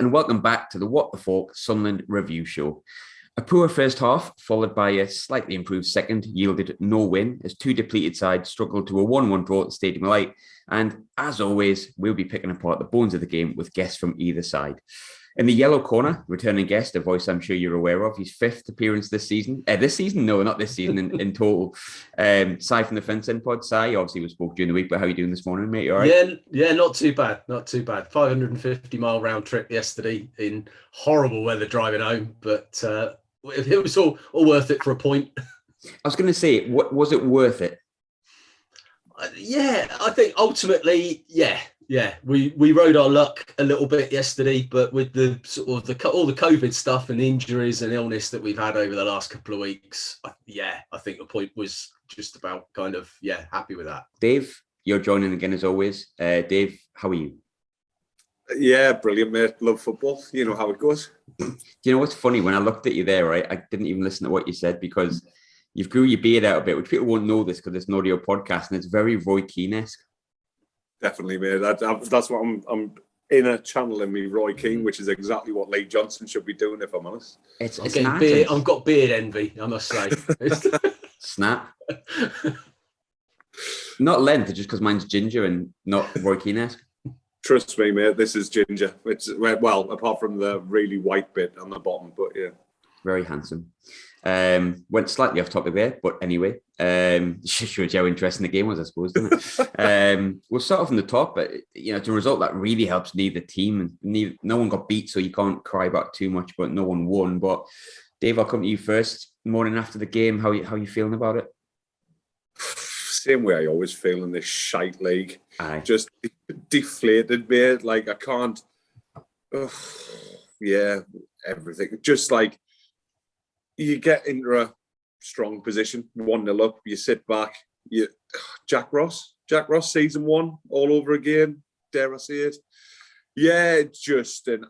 and welcome back to the What the Falk Sunderland review show. A poor first half, followed by a slightly improved second, yielded no win as two depleted sides struggled to a 1-1 draw at the Stadium of Light. And as always, we'll be picking apart the bones of the game with guests from either side. In the yellow corner, returning guest, a voice I'm sure you're aware of, his fifth appearance this season. No, not this season, in total. Si from the Fence End Pod. Si, obviously we spoke during the week, but how are you doing this morning, mate? You all right? Yeah, not too bad. 550-mile round trip yesterday in horrible weather driving home, but it was all worth it for a point. I was going to say, was it worth it? Yeah, I think ultimately, yeah. We rode our luck a little bit yesterday, but with the sort of all the COVID stuff and injuries and illness that we've had over the last couple of weeks, I think the point was just about happy with that. Dave, you're joining again as always. Dave, how are you? Yeah, brilliant, mate. Love football. You know how it goes. Do you know what's funny? When I looked at you there, right, I didn't even listen to what you said because you've grew your beard out a bit, which people won't know this because it's an audio podcast and it's very Roy Keane-esque. Definitely, mate. That's what I'm inner channeling me, Roy Keane, which is exactly what Lee Johnson should be doing, if I'm honest. I've got beard envy, I must say. Snap. Not length, just because mine's ginger and not Roy Keane-esque. Trust me, mate, this is ginger. It's, well, apart from the really white bit on the bottom, but yeah. Very handsome. Went slightly off topic there, but anyway, shows you how interesting the game was, I suppose, doesn't it? We'll start off from the top, but it's a result that really helps neither team. No one got beat, so you can't cry about too much, but no one won. But Dave, I'll come to you first. Morning after the game, how you feeling about it? Same way I always feel in this shite league. Aye. Just deflated, mate. Like I can't. Everything. Just like. You get into a strong position, 1-0 up, you sit back, Jack Ross season 1 all over again, dare I say it? Yeah, just an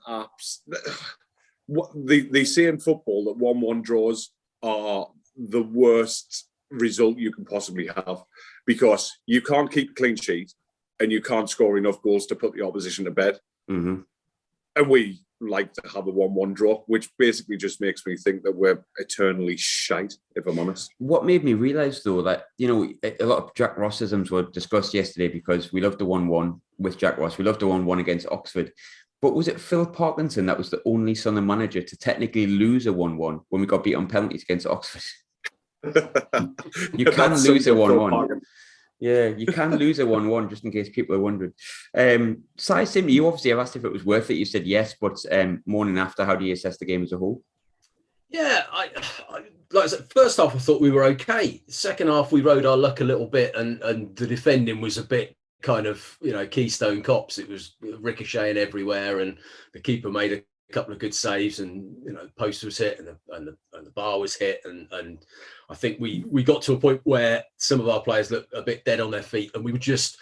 they say in football that 1-1 draws are the worst result you can possibly have because you can't keep a clean sheet and you can't score enough goals to put the opposition to bed. Mm-hmm. And we like to have a 1-1 draw, which basically just makes me think that we're eternally shite, if I'm honest. What made me realise, though, that, a lot of Jack Rossisms were discussed yesterday because we loved the 1-1 with Jack Ross. We loved the 1-1 against Oxford. But was it Phil Parkinson that was the only Sunderland manager to technically lose a 1-1 when we got beat on penalties against Oxford? You can lose a 1-1. Yeah, you can lose a 1-1 just in case people are wondering. Si, you obviously have asked if it was worth it. You said yes, but morning after, how do you assess the game as a whole? Yeah, I like I said, first half I thought we were okay. Second half we rode our luck a little bit, and the defending was a bit kind of Keystone Cops. It was ricocheting everywhere, and the keeper made a couple of good saves, and the post was hit, and the bar was hit, and I think we got to a point where some of our players looked a bit dead on their feet, and we were just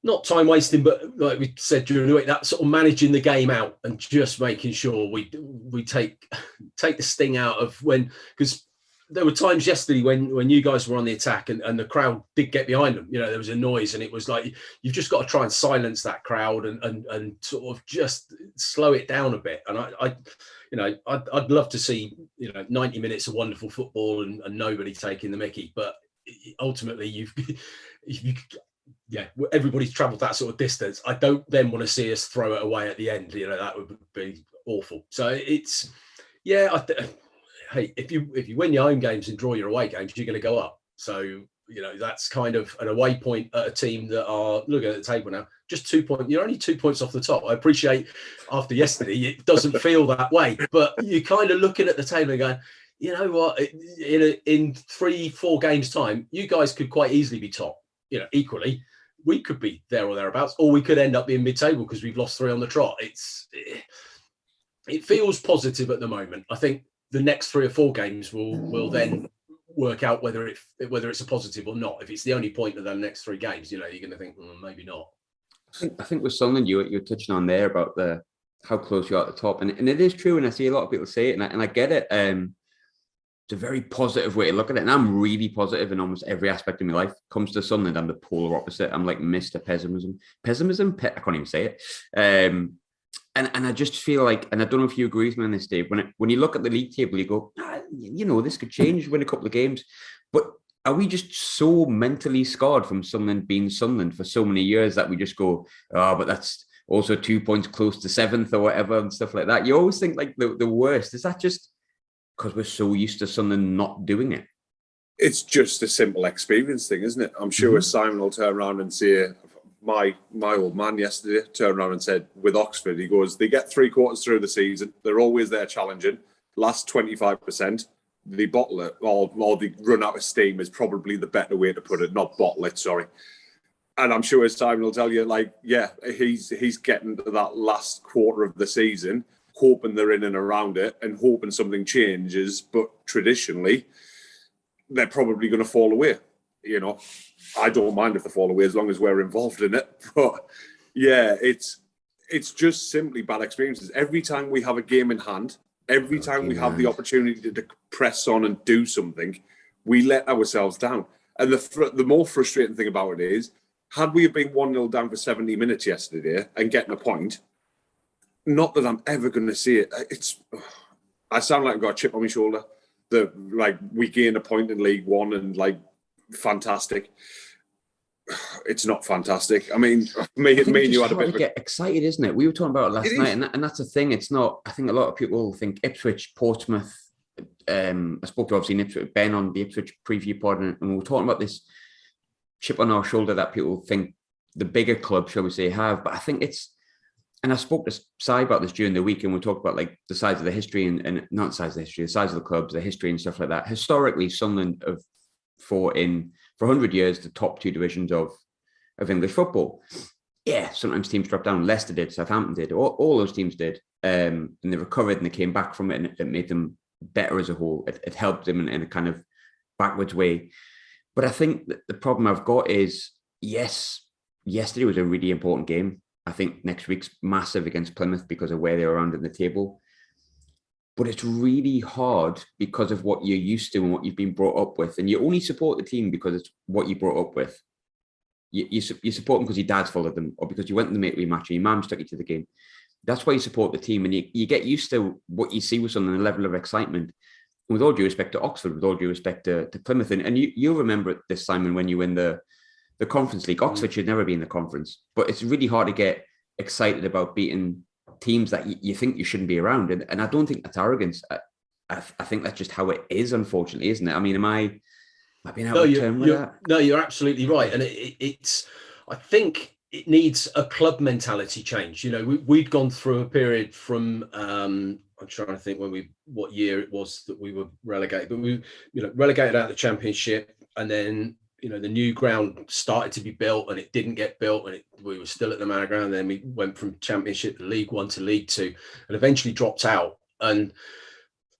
not time wasting, but like we said during the week, that sort of managing the game out and just making sure we take the sting out of because there were times yesterday when you guys were on the attack and the crowd did get behind them. There was a noise, and it was like you've just got to try and silence that crowd and sort of just slow it down a bit. And I'd love to see 90 minutes of wonderful football and nobody taking the mickey. But ultimately, everybody's travelled that sort of distance. I don't then want to see us throw it away at the end. That would be awful. So it's hey, if you win your home games and draw your away games, you're going to go up. So, that's kind of an away point at a team that are looking at the table now. Just 2 points. You're only 2 points off the top. I appreciate after yesterday, it doesn't feel that way. But you're kind of looking at the table and going, you know what? In 3-4 games' time, you guys could quite easily be top. Equally, we could be there or thereabouts, or we could end up being mid-table because we've lost 3 on the trot. It feels positive at the moment. I think the next 3 or 4 games will then work out whether it's a positive or not. If it's the only point of the next 3 games, you're going to think maybe not. I think with Sunderland, you're touching on there about how close you are at the top, and it is true. And I see a lot of people say it, and I get it. It's a very positive way to look at it, and I'm really positive in almost every aspect of my life. Comes to Sunderland, I'm the polar opposite. I'm like Mr. Pessimism. I can't even say it. And I just feel like, and I don't know if you agree with me on this, Dave, when you look at the league table, you go, this could change, win a couple of games. But are we just so mentally scarred from Sunderland being Sunderland for so many years that we just go, oh, but that's also 2 points close to seventh or whatever and stuff like that? You always think like the worst. Is that just because we're so used to Sunderland not doing it? It's just a simple experience thing, isn't it? I'm sure Simon will turn around and say, my old man yesterday turned around and said, with Oxford, he goes, they get 3/4 through the season. They're always there challenging. Last 25%, they bottle it, or they run out of steam is probably the better way to put it. Not bottle it, sorry. And I'm sure Simon will tell you, like, yeah, he's getting to that last quarter of the season, hoping they're in and around it and hoping something changes. But traditionally, they're probably going to fall away. I don't mind if they fall away as long as we're involved in it. But yeah, it's just simply bad experiences. Every time we have a game in hand, every time we have the opportunity to press on and do something, we let ourselves down. And the more frustrating thing about it is, had we been 1-0 down for 70 minutes yesterday and getting a point, not that I'm ever going to see it. I sound like I've got a chip on my shoulder. We gain a point in League One and fantastic. It's not fantastic. I mean, me and you had a bit of get excited, isn't it? We were talking about it last night, and that's the thing. It's not. I think a lot of people think Ipswich, Portsmouth. I spoke to obviously Ipswich, Ben on the Ipswich preview pod, and we were talking about this chip on our shoulder that people think the bigger clubs, shall we say, have. But I think it's. And I spoke to Si about this during the week, and we talked about the size of the history and not the size of the history, the size of the clubs, the history and stuff like that. Historically, Sunderland have fought in for 100 years the top two divisions of English football. Yeah, sometimes teams drop down. Leicester did, Southampton did, all those teams did, and they recovered and they came back from it, and it made them better as a whole. It helped them in a kind of backwards way. But I think that the problem I've got is, yes, yesterday was a really important game. I think next week's massive against Plymouth because of where they're around in the table. But it's really hard because of what you're used to and what you've been brought up with. And you only support the team because it's what you brought up with. You support them because your dad's followed them, or because you went to the matey match and your mum took you to the game. That's why you support the team. And you get used to what you see with something, the level of excitement. And with all due respect to Oxford, with all due respect to Plymouth. And you'll remember this, Simon, when you win the Conference League. Oxford should never be in the conference. But it's really hard to get excited about beating teams that you think you shouldn't be around. And I don't think that's arrogance. I think that's just how it is, unfortunately, isn't it? I mean, am I being out of turn with that? No, you're absolutely right. And it's I think it needs a club mentality change. We'd gone through a period from I'm trying to think what year it was that we were relegated, but we relegated out of the Championship, and then the new ground started to be built and it didn't get built, and we were still at the Manor Ground. Then we went from Championship to League One to League Two, and eventually dropped out. And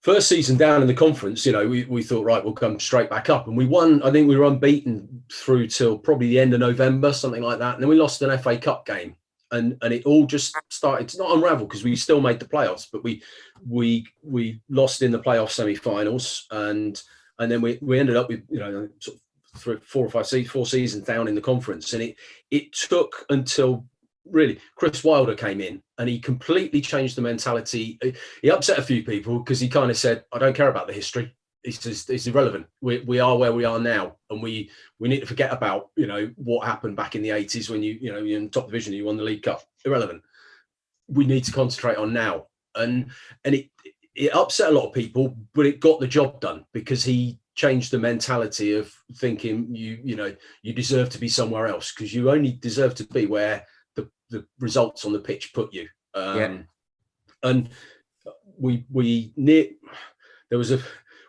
first season down in the conference, we thought, right, we'll come straight back up. And we won. I think we were unbeaten through till probably the end of November, something like that. And then we lost an FA Cup game. And it all just started to not unravel, because we still made the playoffs, but we lost in the playoff semi-finals. And then we ended up with, sort of 4 seasons down in the conference. And it took until really Chris Wilder came in, and he completely changed the mentality. He upset a few people because he kind of said, I don't care about the history. It's irrelevant. We are where we are now, and we need to forget about what happened back in the 80s when you're in top division, you won the League Cup. Irrelevant. We need to concentrate on now. And it upset a lot of people, but it got the job done, because he changed the mentality of thinking you deserve to be somewhere else, because you only deserve to be where the results on the pitch put you. And we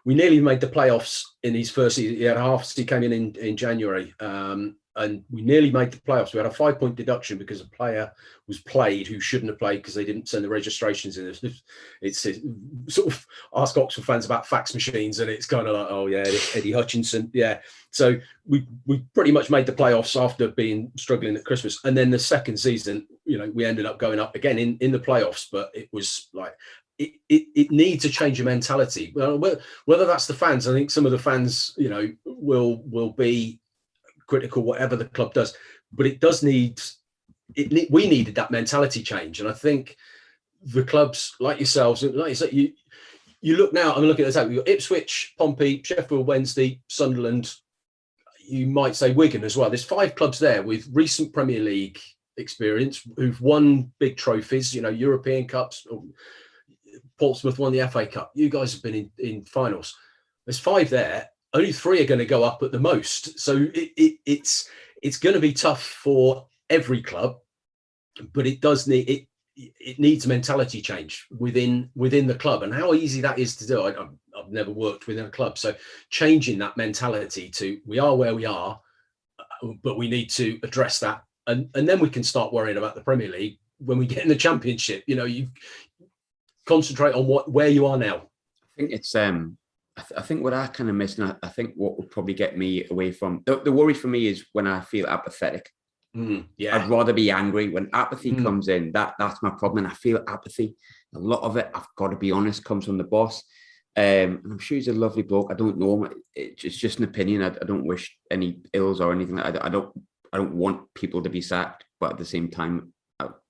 nearly made the playoffs in his first season. He had he came in January, and we nearly made the playoffs. We had a 5-point deduction because a player was played who shouldn't have played because they didn't send the registrations in. It's sort of ask Oxford fans about fax machines, and it's kind of like, oh yeah, Eddie Hutchinson, yeah. So we pretty much made the playoffs after being struggling at Christmas, and then the second season, we ended up going up again in the playoffs. But it was like, it needs a change of mentality. Well, whether that's the fans, I think some of the fans, will be critical whatever the club does, but it does need. We needed that mentality change, and I think the clubs like yourselves, like you said, you look now, I'm looking at the table, you've got Ipswich, Pompey, Sheffield Wednesday, Sunderland, you might say Wigan as well. There's 5 clubs there with recent Premier League experience who've won big trophies, European Cups. Portsmouth won the FA Cup. You guys have been in finals. There's 5 there. Only 3 are going to go up at the most. So it's going to be tough for every club, but it does need it. It needs mentality change within the club, and how easy that is to do. I've never worked within a club, so changing that mentality to we are where we are, but we need to address that, and then we can start worrying about the Premier League when we get in the Championship. You concentrate on where you are now. I think it's I think what I kind of miss, and I think what would probably get me away from the worry for me is when I feel apathetic. Yeah, I'd rather be angry. When apathy comes in, that's my problem. And I feel apathy. A lot of it, I've got to be honest, comes from the boss. And I'm sure he's a lovely bloke. I don't know him. It's just an opinion. I don't wish any ills or anything. I don't want people to be sacked. But at the same time,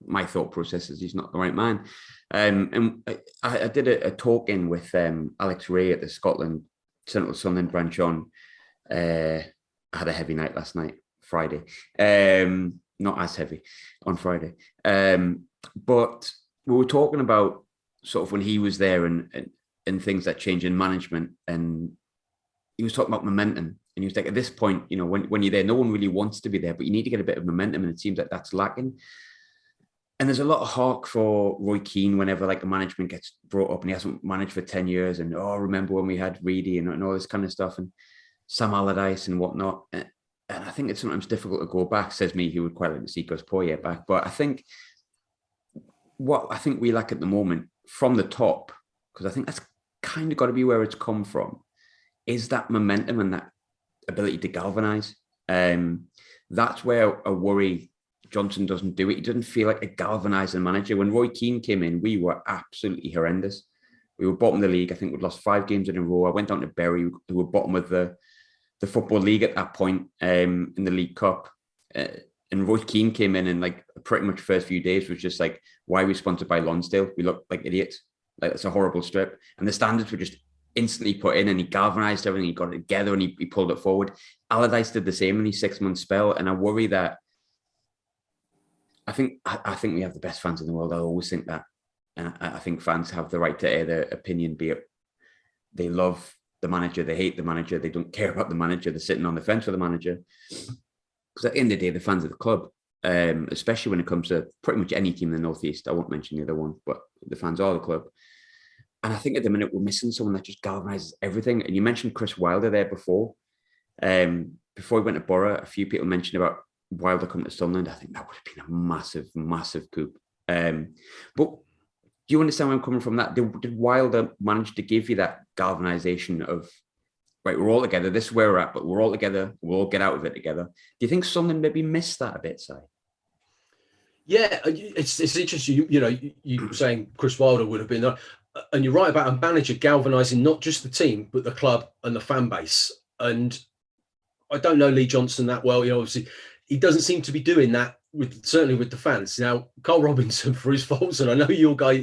my thought process is he's not the right man. And I did a talk in with Alex Ray at the Central Sunderland branch on. I had a heavy night last night. Friday, not as heavy on Friday, but we were talking about sort of when he was there and things that change in management, and he was talking about momentum, and he was like, at this point, when you're there, no one really wants to be there, but you need to get a bit of momentum, and it seems like that's lacking. And there's a lot of hawk for Roy Keane whenever like a management gets brought up and he hasn't managed for 10 years, and remember when we had Reedy and all this kind of stuff, and Sam Allardyce and whatnot. And I think it's sometimes difficult to go back, says me, who would quite like to see Gus Poyet back. But I think what we lack at the moment from the top, because I think that's kind of got to be where it's come from, is that momentum and that ability to galvanise. That's where I worry Johnson doesn't do it. He doesn't feel like a galvanising manager. When Roy Keane came in, we were absolutely horrendous. We were bottom of the league. I think we'd lost 5 games in a row. I went down to Bury, who were bottom of the Football League at that point, in the League Cup. And Roy Keane came in and like pretty much first few days was just like, why are we sponsored by Lonsdale? We look like idiots. Like, it's a horrible strip. And the standards were just instantly put in, and he galvanised everything. He got it together and he pulled it forward. Allardyce did the same in his 6-month spell. And I worry that I think we have the best fans in the world. I always think that. And I think fans have the right to air their opinion, be it they love the manager, they hate the manager, they don't care about the manager, they're sitting on the fence with the manager. Because at the end of the day, the fans of the club, especially when it comes to pretty much any team in the Northeast, I won't mention the other one, but the fans are the club. And I think at the minute we're missing someone that just galvanises everything. And you mentioned Chris Wilder there before. Before he went to Borough, a few people mentioned about Wilder coming to Sunderland. I think that would have been a massive, massive coup. But do you understand where I'm coming from? That did Wilder manage to give you that galvanisation of, right, we're all together, this is where we're at, but we're all together, we'll all get out of it together. Do you think Sunderland maybe missed that a bit, Si? Yeah, it's interesting. You saying Chris Wilder would have been there, and you're right about a manager galvanising not just the team but the club and the fan base. And I don't know Lee Johnson that well. Obviously, he doesn't seem to be doing that certainly with the fans. Now, Carl Robinson, for his faults, and I know your guy,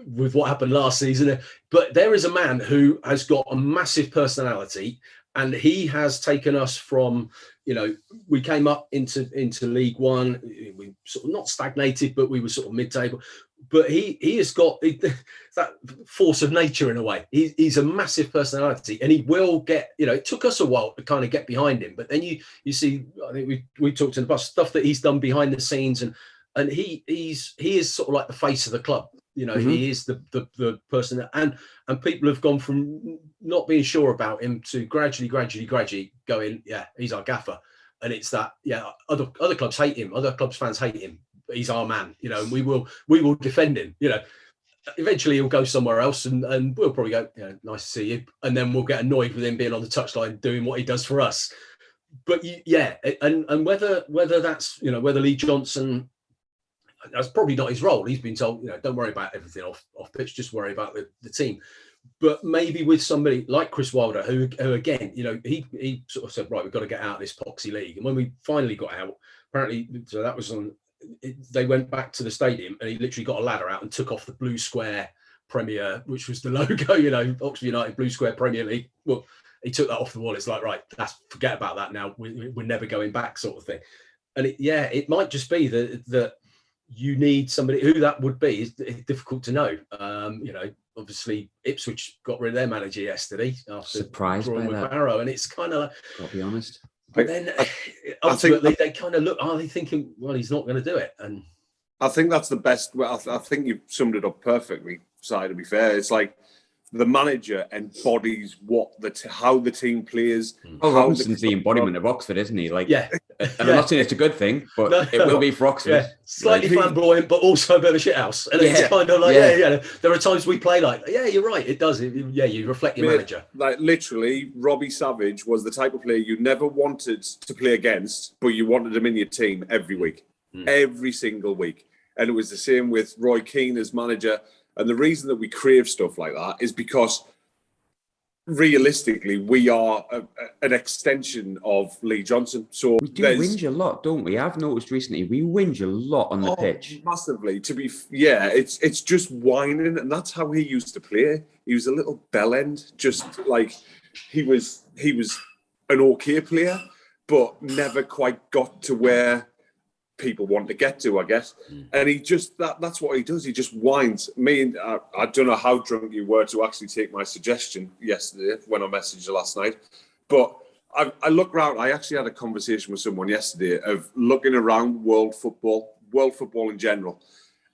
with what happened last season, but there is a man who has got a massive personality, and he has taken us from, we came up into League One. We sort of not stagnated, but we were sort of mid-table. But he has got that force of nature in a way. He's a massive personality, and he will get, it took us a while to kind of get behind him. But then you see, I think we talked in the past, stuff that he's done behind the scenes, and he is sort of like the face of the club. He is the person and people have gone from not being sure about him to gradually going, yeah, he's our gaffer. And it's that, yeah, other clubs hate him, other clubs fans hate him. He's our man, and we will defend him. Eventually he'll go somewhere else, and we'll probably go, nice to see you, and then we'll get annoyed with him being on the touchline doing what he does for us. But and whether that's whether Lee Johnson, that's probably not his role. He's been told, don't worry about everything off pitch, just worry about the team. But maybe with somebody like Chris Wilder, who again, he sort of said, right, we've got to get out of this poxy league. And when we finally got out, apparently, so that was on they went back to the stadium and he literally got a ladder out and took off the blue square Premier, which was the logo, Oxford United blue square Premier League. Well, he took that off the wall. It's like, right, forget about that now. We're never going back, sort of thing. And it might just be that you need somebody who that would be. Is difficult to know. Obviously Ipswich got rid of their manager yesterday after Surprised drawing by with that. Barrow, and it's kind of like, I'll be honest. but then ultimately they kind of look, are they thinking, well, he's not going to do it? And I think that's the best. Well, I think you've summed it up perfectly, Si, to be fair. It's like the manager embodies how the team plays. Well, Robinson's the embodiment of Oxford, isn't he? Like, yeah. And I'm not saying it's a good thing, but it will be for Oxford. Yeah. Slightly flamboyant, but also a bit of a shithouse. And it's kind of like, there are times we play like, you're right, it does. You reflect your manager. Like, literally, Robbie Savage was the type of player you never wanted to play against, but you wanted him in your team every week, every single week. And it was the same with Roy Keane as manager. And the reason that we crave stuff like that is because realistically, we are an extension of Lee Johnson. So we do whinge a lot, don't we? I've noticed recently we whinge a lot on the pitch. Massively. It's just whining, and that's how he used to play. He was a little bell end, just like he was an okay player, but never quite got to where people want to get to, I guess. And he just that's what he does. He just whines. I don't know how drunk you were to actually take my suggestion yesterday when I messaged you last night, but I look around. I actually had a conversation with someone yesterday of looking around world football in general,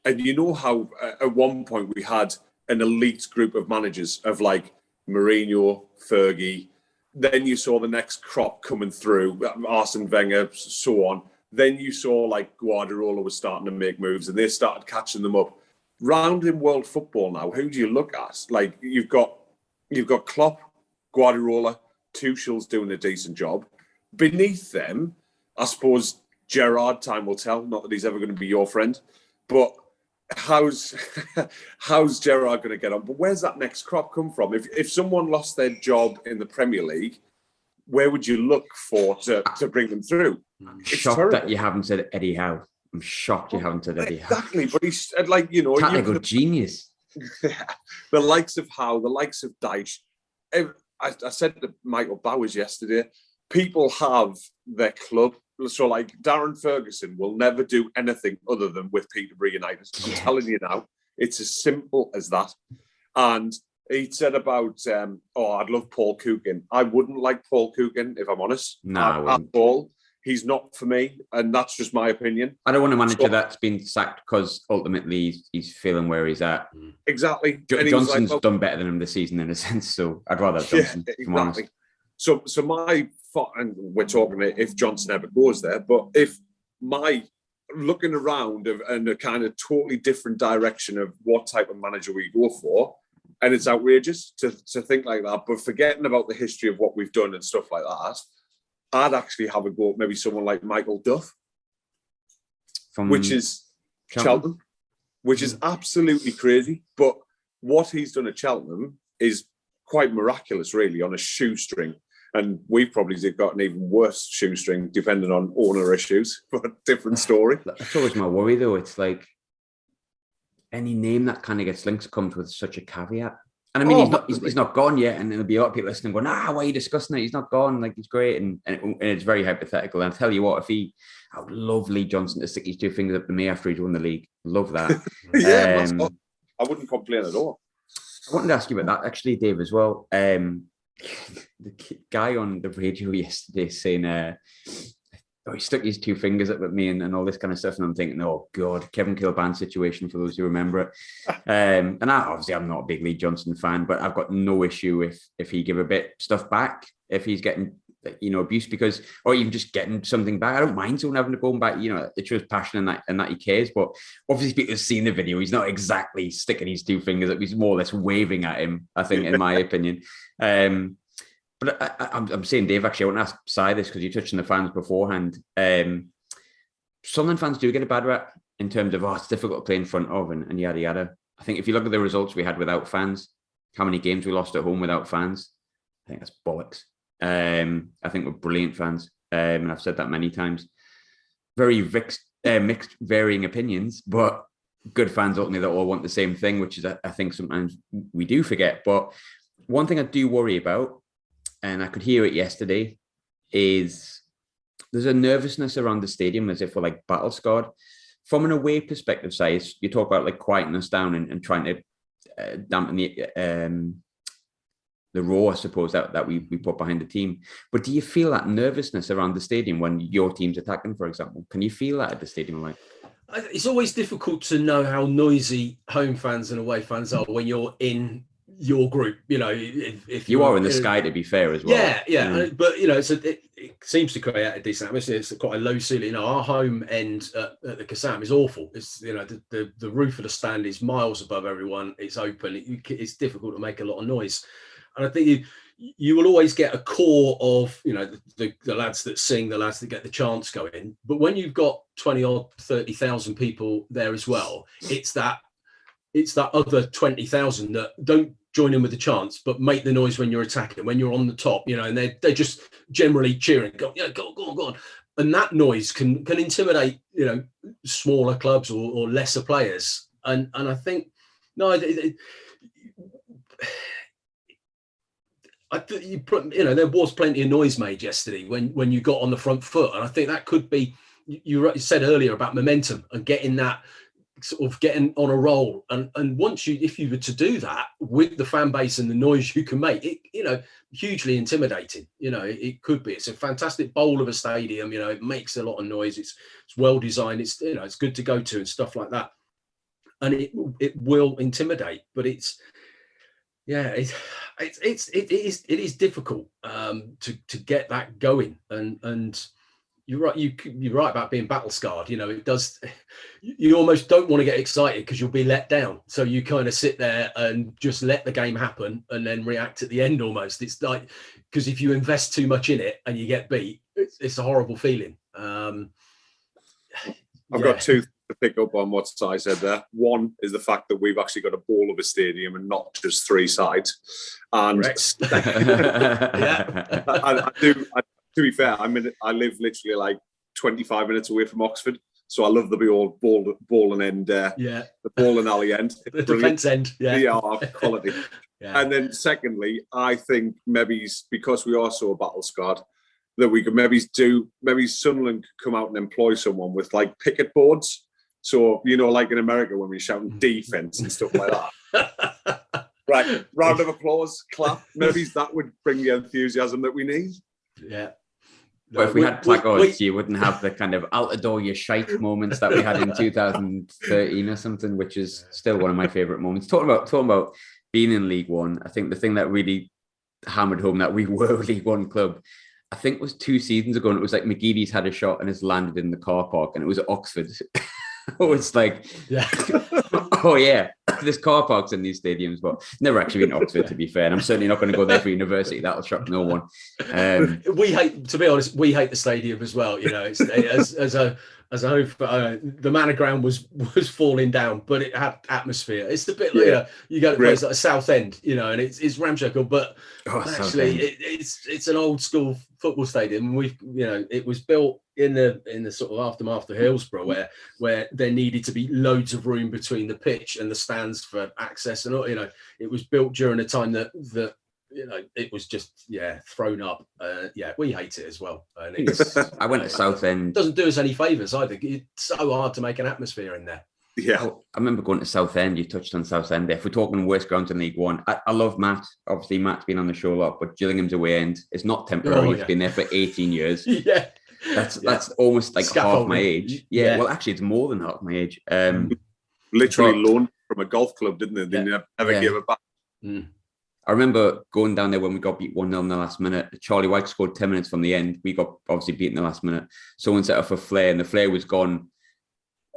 and you know how at one point we had an elite group of managers of like Mourinho, Fergie, then you saw the next crop coming through, Arsene Wenger, so on. Then you saw like Guardiola was starting to make moves and they started catching them up. Round in world football now, who do you look at? Like you've got Klopp, Guardiola, Tuchel's doing a decent job. Beneath them, I suppose Gerrard, time will tell, not that he's ever going to be your friend, but how's Gerrard going to get on? But where's that next crop come from? If someone lost their job in the Premier League, where would you look for to bring them through? I'm shocked that you haven't said Eddie Howe. I'm shocked you haven't said Eddie Howe. Exactly, but he's like, technical genius. The likes of Howe, the likes of Dyche. I said to Michael Bowers yesterday, people have their club. So like Darren Ferguson will never do anything other than with Peterborough United. I'm telling you now, it's as simple as that. And he said about, I'd love Paul Coogan. I wouldn't like Paul Coogan, if I'm honest. No, at all. He's not for me, and that's just my opinion. I don't want a manager that's been sacked because ultimately he's feeling where he's at. Exactly. Johnson's done better than him this season in a sense, so I'd rather have Johnson. Exactly. So my thought, and we're talking if Johnson ever goes there, but if my looking around and a kind of totally different direction of what type of manager we go for, and it's outrageous to think like that, but forgetting about the history of what we've done and stuff like that, I'd actually have a go at maybe someone like Michael Duff, which is Cheltenham, which is absolutely crazy. But what he's done at Cheltenham is quite miraculous, really, on a shoestring. And we've probably got an even worse shoestring, depending on owner issues, but different story. That's always my worry, though. It's like any name that kind of gets linked comes with such a caveat. And I mean, he's not gone yet, and there'll be a lot of people listening going, why are you discussing it? He's not gone, like he's great, and it's very hypothetical. And I'll tell you what, I would love Lee Johnson to stick his two fingers up to me after he'd won the league. Love that. I wouldn't complain at all. I wanted to ask you about that actually, Dave, as well. The guy on the radio yesterday saying, he stuck his two fingers up at me and all this kind of stuff. And I'm thinking, oh, God, Kevin Kilbane situation for those who remember it. And I'm not a big Lee Johnson fan, but I've got no issue if he give a bit stuff back, if he's getting, abuse or even just getting something back. I don't mind someone having to go back. It shows passion and that he cares. But obviously people have seen the video. He's not exactly sticking his two fingers up. He's more or less waving at him, I think, in my opinion. But I'm saying, Dave, actually, I want to ask Si this because you touched on the fans beforehand. Sunderland fans do get a bad rap in terms of, it's difficult to play in front of and yada, yada. I think if you look at the results we had without fans, how many games we lost at home without fans, I think that's bollocks. I think we're brilliant fans. And I've said that many times. Very mixed, varying opinions, but good fans ultimately that all want the same thing, which is, I think, sometimes we do forget. But one thing I do worry about, and I could hear it yesterday, is there's a nervousness around the stadium as if we're like battle scarred. From an away perspective, say, you talk about like quieting us down and trying to dampen the roar, I suppose, that we put behind the team. But do you feel that nervousness around the stadium when your team's attacking, for example? Can you feel that at the stadium? Like, it's always difficult to know how noisy home fans and away fans are when you're in your group. You know, if you are in the sky, to be fair, as well. Yeah. But you know, it seems to create a decent atmosphere. It's quite a low ceiling. You know, our home end at the Kassam is awful. It's, you know, the roof of the stand is miles above everyone. It's open. It's difficult to make a lot of noise. And I think you will always get a core of, you know, the lads that sing, the lads that get the chants going. But when you've got 20 or 30,000 people there as well, it's that other 20,000 that don't join in with the chants, but make the noise when you're attacking, when you're on the top, you know, and they're just generally cheering, go on. And that noise can intimidate, you know, smaller clubs or lesser players. And I think, no, you know, there was plenty of noise made yesterday when you got on the front foot, and I think that could be, you said earlier about momentum and getting that sort of getting on a roll, and once if you were to do that with the fan base and the noise you can make it, you know, hugely intimidating. You know, it could be. It's a fantastic bowl of a stadium. You know, it makes a lot of noise. It's well designed. It's, you know, it's good to go to and stuff like that, and it will intimidate, but it's. Yeah, it is difficult to get that going, and you're right. You're right about being battle scarred. You know, it does. You almost don't want to get excited because you'll be let down. So you kind of sit there and just let the game happen, and then react at the end. Almost, it's like, because if you invest too much in it and you get beat, it's a horrible feeling. I've got two to pick up on what Si said there. One is the fact that we've actually got a ball of a stadium and not just three sides. And I do. To be fair, I live literally like 25 minutes away from Oxford, so I love the old ball and end. The ball and alley end, the defence end. Yeah, quality. Yeah. And then secondly, I think maybe because we are so battle scarred, that we could maybe Sunderland could come out and employ someone with like picket boards. So, you know, like in America when we're shouting defense and stuff like that. Right, round of applause, clap. Maybe that would bring the enthusiasm that we need. Yeah. Well, if we had placards, you wouldn't have the kind of out the door you shite moments that we had in 2013 or something, which is still one of my favourite moments. Talking about being in League One, I think the thing that really hammered home that we were a League One club, I think it was 2 seasons ago, and it was like McGeady's had a shot and has landed in the car park, and it was at Oxford. Oh, it's like, yeah. Oh yeah, there's car parks in these stadiums, but never actually been to Oxford, to be fair. And I'm certainly not going to go there for university. That'll shock no one. We hate, to be honest, we hate the stadium as well. You know, it's as a the manor ground was falling down, but it had atmosphere. It's a bit like you go to a place like Southend, you know, and it's ramshackle, but actually it's an old school football stadium. It was built in the sort of aftermath of Hillsborough, where there needed to be loads of room between the pitch and the stands for access, and you know, it was built during a time that you know, it was just thrown up. We hate it as well. And I went to Southend. Doesn't do us any favours either. It's so hard to make an atmosphere in there. Yeah, I remember going to Southend. You touched on Southend. If we're talking worst grounds in League One, I love Matt. Obviously, Matt's been on the show a lot, but Gillingham's away end. It's not temporary. He's been there for 18 years. Yeah. That's almost like half my age. Yeah, well, actually, it's more than half my age. Literally loaned from a golf club, didn't they? They never gave it back. Mm. I remember going down there when we got beat 1-0 in the last minute. Charlie White scored 10 minutes from the end. We got obviously beaten in the last minute. Someone set off a flare, and the flare was gone.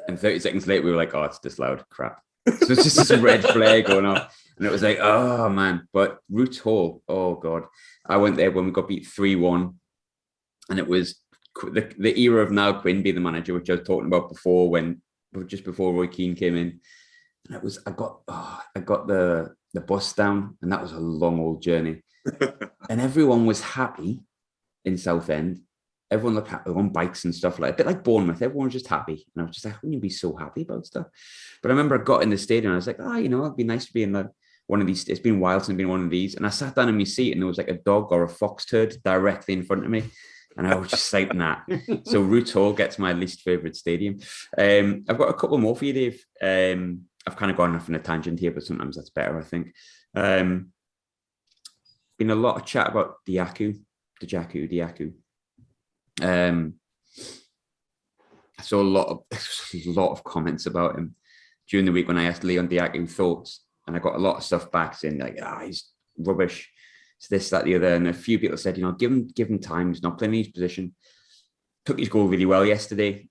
And 30 seconds later, we were like, "Oh, it's disallowed. Crap." So it's just this red flare going off. And it was like, oh, man. But Roots Hall, oh, God. I went there when we got beat 3-1. And it was the era of Niall Quinn being the manager, which I was talking about before, just before Roy Keane came in. And it was, I got the bus down, and that was a long old journey. And everyone was happy in Southend everyone looked happy on bikes and stuff like a bit like Bournemouth. Everyone was just happy. And I was just like, wouldn't you be so happy about stuff? But I remember I got in the stadium and I was like, it'd be nice to be in one of these. It's been a while since I've been in one of these. And I sat down in my seat and there was like a dog or a fox turd directly in front of me. And I was just like, nah. So Roots Hall gets my least favourite stadium. I've got a couple more for you, Dave. I've kind of gone off on a tangent here, but sometimes that's better, I think. Been a lot of chat about Diaku. I saw a lot of comments about him during the week when I asked Leon Diaku thoughts, and I got a lot of stuff back saying like, he's rubbish. It's this, that, the other. And a few people said, give him time. He's not playing his position. Took his goal really well yesterday.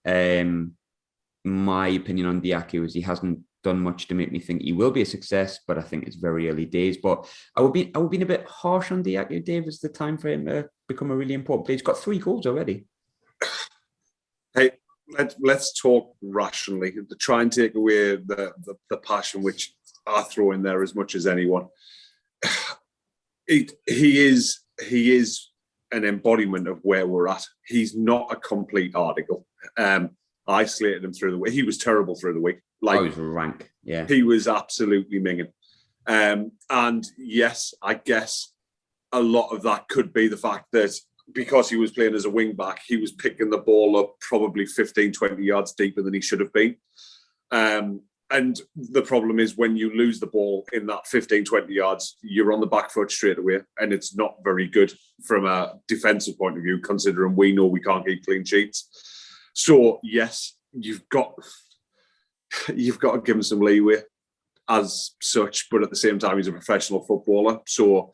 My opinion on Diaku is he hasn't done much to make me think he will be a success, but I think it's very early days. But I would be a bit harsh on Diaku, Dave, as the time for him to become a really important player. He's got 3 goals already. Hey, let's talk rationally. To try and take away the passion which I throw in there as much as anyone. He is an embodiment of where we're at. He's not a complete article. I slated him through the week. He was terrible through the week. He was rank. Yeah, he was absolutely minging. And yes, I guess a lot of that could be the fact that because he was playing as a wing back, he was picking the ball up probably 15, 20 yards deeper than he should have been. And the problem is when you lose the ball in that 15, 20 yards, you're on the back foot straight away. And it's not very good from a defensive point of view, considering we know we can't keep clean sheets. So, yes, you've got to give him some leeway as such, but at the same time, he's a professional footballer. So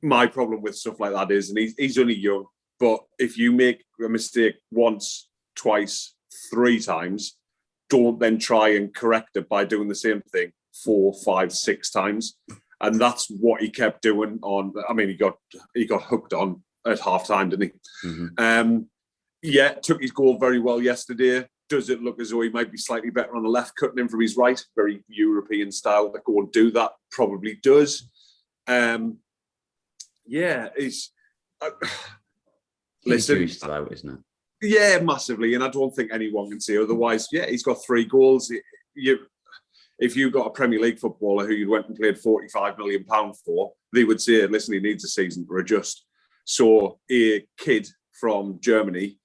my problem with stuff like that is, and he's only young, but if you make a mistake once, twice, 3 times, don't then try and correct it by doing the same thing 4, 5, 6 times. And that's what he kept doing he got hooked on at half time, didn't he? Mm-hmm. Took his goal very well yesterday. Does it look as though he might be slightly better on the left, cutting in from his right? Very European style. That go and do that. Probably does. He's listen. Still out, isn't it? Yeah, massively, and I don't think anyone can say otherwise. Yeah, he's got 3 goals. If you got a Premier League footballer who you went and played £45 million for, they would say, listen, he needs a season to adjust. So a kid from Germany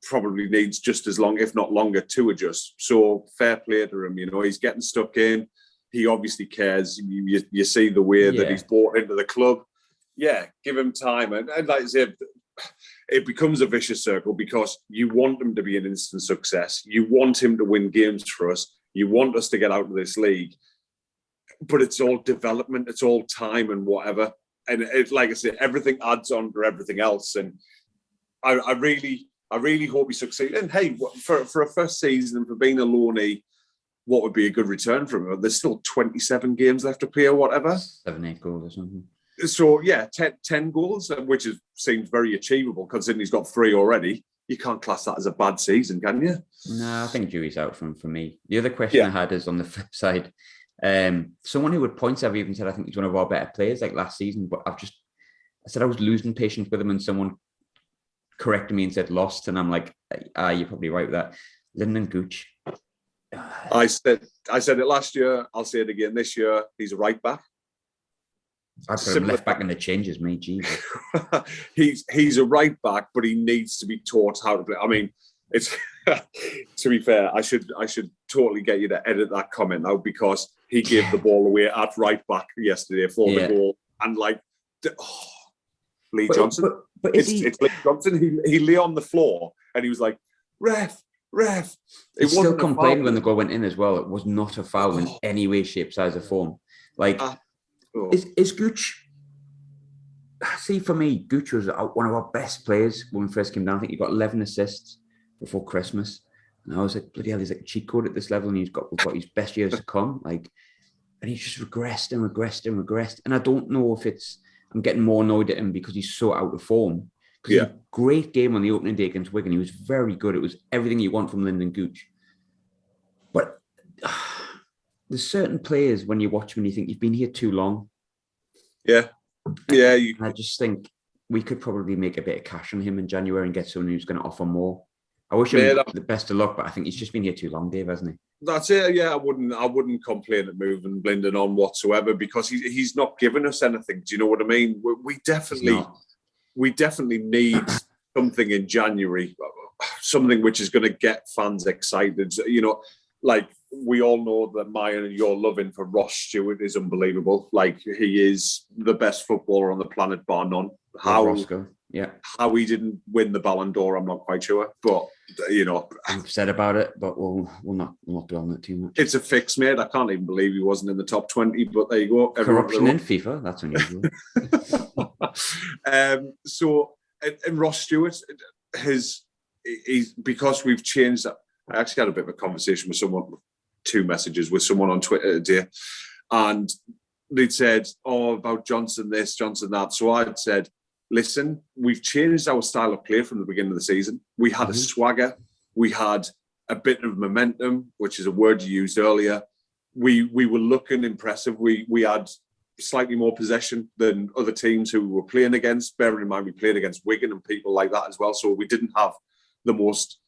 probably needs just as long, if not longer, to adjust. So fair play to him. He's getting stuck in. He obviously cares. You see the way that he's bought into the club. Yeah, give him time. And like I said, it becomes a vicious circle because you want him to be an instant success. You want him to win games for us. You want us to get out of this league. But it's all development. It's all time and whatever. And like I said, everything adds on to everything else. And I really hope he succeeds. And hey, for a first season and for being a loanee, what would be a good return from him? There's still 27 games left to play or whatever. 7, 8 goals or something. So, 10 goals, which seems very achievable considering he's got 3 already. You can't class that as a bad season, can you? No, I think jury's out for me. The other question I had is on the flip side. Someone who would point have even said, I think he's one of our better players like last season, but I said I was losing patience with him and someone corrected me and said lost. And I'm like, you're probably right with that. Lyndon Gooch. I said it last year. I'll say it again this year. He's a right back. I put him left back in the changes, me. Jesus. he's a right back, but he needs to be taught how to play. I mean, it's to be fair, I should totally get you to edit that comment out because he gave the ball away at right back yesterday for the goal, and Lee Johnson. But it's Lee Johnson. He lay on the floor and he was like, ref. He still complained when the goal went in as well. It was not a foul in any way, shape, size, or form. Like. Is Gooch? See, for me, Gooch was one of our best players when we first came down. I think he got 11 assists before Christmas, and I was like, bloody hell, he's like a cheat code at this level, and we've got his best years to come. Like, and he's just regressed. And I don't know if I'm getting more annoyed at him because he's so out of form. Because he had a great game on the opening day against Wigan. He was very good. It was everything you want from Lyndon Gooch. But there's certain players when you watch them and you think you've been here too long. Yeah. I just think we could probably make a bit of cash on him in January and get someone who's going to offer more. I wish him the best of luck, but I think he's just been here too long, Dave, hasn't he? That's it. Yeah, I wouldn't complain at moving Blinden on whatsoever, because he's not given us anything. Do you know what I mean? We definitely need something in January, something which is going to get fans excited. You know, like we all know that mine and your loving for Ross Stewart is unbelievable. Like, he is the best footballer on the planet, bar none. How he didn't win the Ballon d'Or, I'm not quite sure. But, you know, I've said about it, but we'll not dwell on it too much. It's a fix, mate. I can't even believe he wasn't in the top 20, but there you go. Corruption in FIFA, that's unusual. And Ross Stewart he's because we've changed that. I actually had a bit of a conversation with someone, 2 messages with someone on Twitter today, and they'd said, about Johnson this, Johnson that. So I'd said, listen, we've changed our style of play from the beginning of the season. We had a swagger. We had a bit of momentum, which is a word you used earlier. We were looking impressive. We had slightly more possession than other teams who we were playing against. Bearing in mind, we played against Wigan and people like that as well. So we didn't have the most...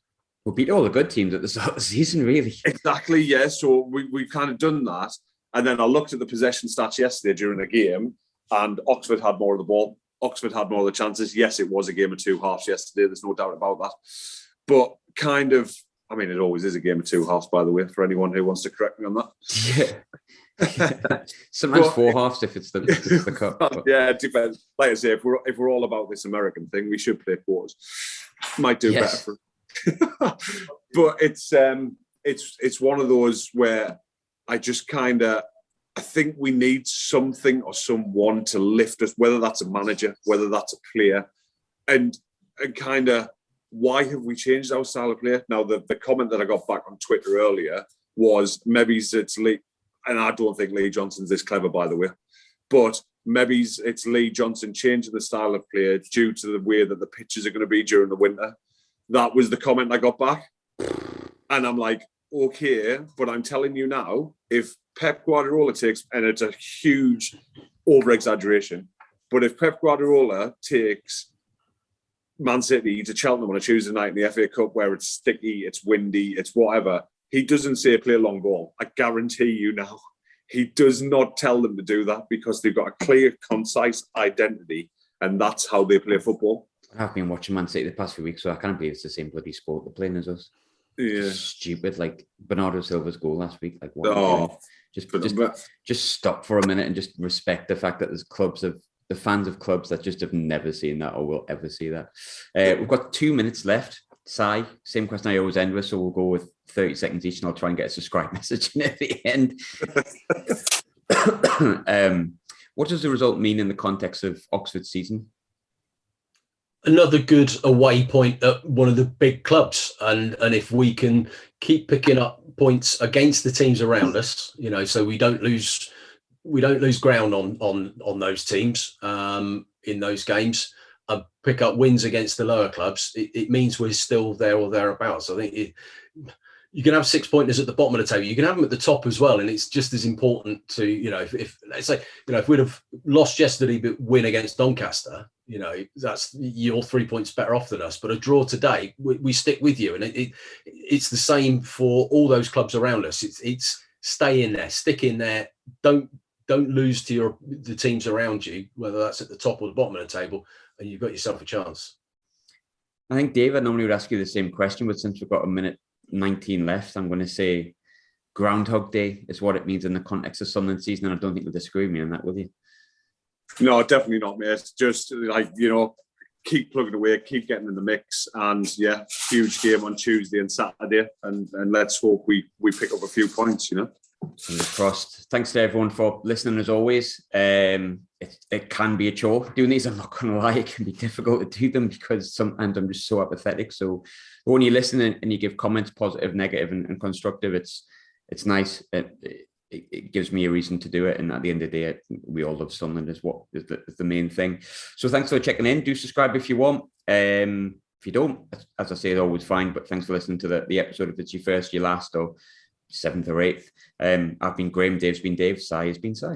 We beat all the good teams at the start of the season, really. Exactly, yeah. So we've kind of done that. And then I looked at the possession stats yesterday during the game, and Oxford had more of the ball. Oxford had more of the chances. Yes, it was a game of 2 halves yesterday. There's no doubt about that. But kind of, I mean, it always is a game of 2 halves, by the way, for anyone who wants to correct me on that. Yeah. Sometimes 4 halves if it's the cup. But. Yeah, it depends. Like I say, if we're all about this American thing, we should play quarters. Might do better for but it's one of those where I just kind of, I think we need something or someone to lift us, whether that's a manager, whether that's a player, and kind of, why have we changed our style of play? Now, the comment that I got back on Twitter earlier was, maybe it's Lee, and I don't think Lee Johnson's this clever, by the way, but maybe it's Lee Johnson changing the style of play due to the way that the pitches are going to be during the winter. That was the comment I got back. And I'm like, okay, but I'm telling you now, if Pep Guardiola takes, and it's a huge over-exaggeration, but if Pep Guardiola takes Man City to Cheltenham on a Tuesday night in the FA Cup where it's sticky, it's windy, it's whatever, he doesn't say play long ball. I guarantee you now. He does not tell them to do that, because they've got a clear, concise identity, and that's how they play football. I've been watching Man City the past few weeks, so I can't believe it's the same bloody sport they're playing as us. Yeah, it's stupid. Like Bernardo Silva's goal last week. Like, what? Just stop for a minute and just respect the fact that there's the fans of clubs that just have never seen that or will ever see that. We've got 2 minutes left. Si, same question I always end with, so we'll go with 30 seconds each, and I'll try and get a subscribe message in at the end. What does the result mean in the context of Oxford's season? Another good away point at one of the big clubs, and if we can keep picking up points against the teams around us, you know, so we don't lose ground on those teams in those games, and pick up wins against the lower clubs, it means we're still there or thereabouts. I think you can have 6 pointers at the bottom of the table. You can have them at the top as well, and it's just as important to, you know, if let's say, you know, if we'd have lost yesterday but win against Doncaster, you know, that's, you're 3 points better off than us. But a draw today, we stick with you, and it's the same for all those clubs around us. It's stay in there, stick in there, don't lose to the teams around you, whether that's at the top or the bottom of the table, and you've got yourself a chance. I think Dave, I normally would ask you the same question, but since we've got a minute 19 left, I'm going to say Groundhog Day is what it means in the context of Sunderland season, and I don't think you'll disagree with me on that, will you? No, definitely not, mate. It's just like, you know, keep plugging away, keep getting in the mix, and yeah, huge game on Tuesday and Saturday, and let's hope we pick up a few points, you know. Fingers crossed. Thanks to everyone for listening as always. It can be a chore doing these, I'm not going to lie. It can be difficult to do them because sometimes I'm just so apathetic. So when you listen and you give comments, positive, negative and constructive, it's nice. It gives me a reason to do it. And at the end of the day, we all love Sunderland is the main thing. So thanks for checking in. Do subscribe if you want. If you don't, as I say, it's always fine. But thanks for listening to the episode. If it's your first, your last, or 7th or 8th. I've been Graham, Dave's been Dave, Si has been Si.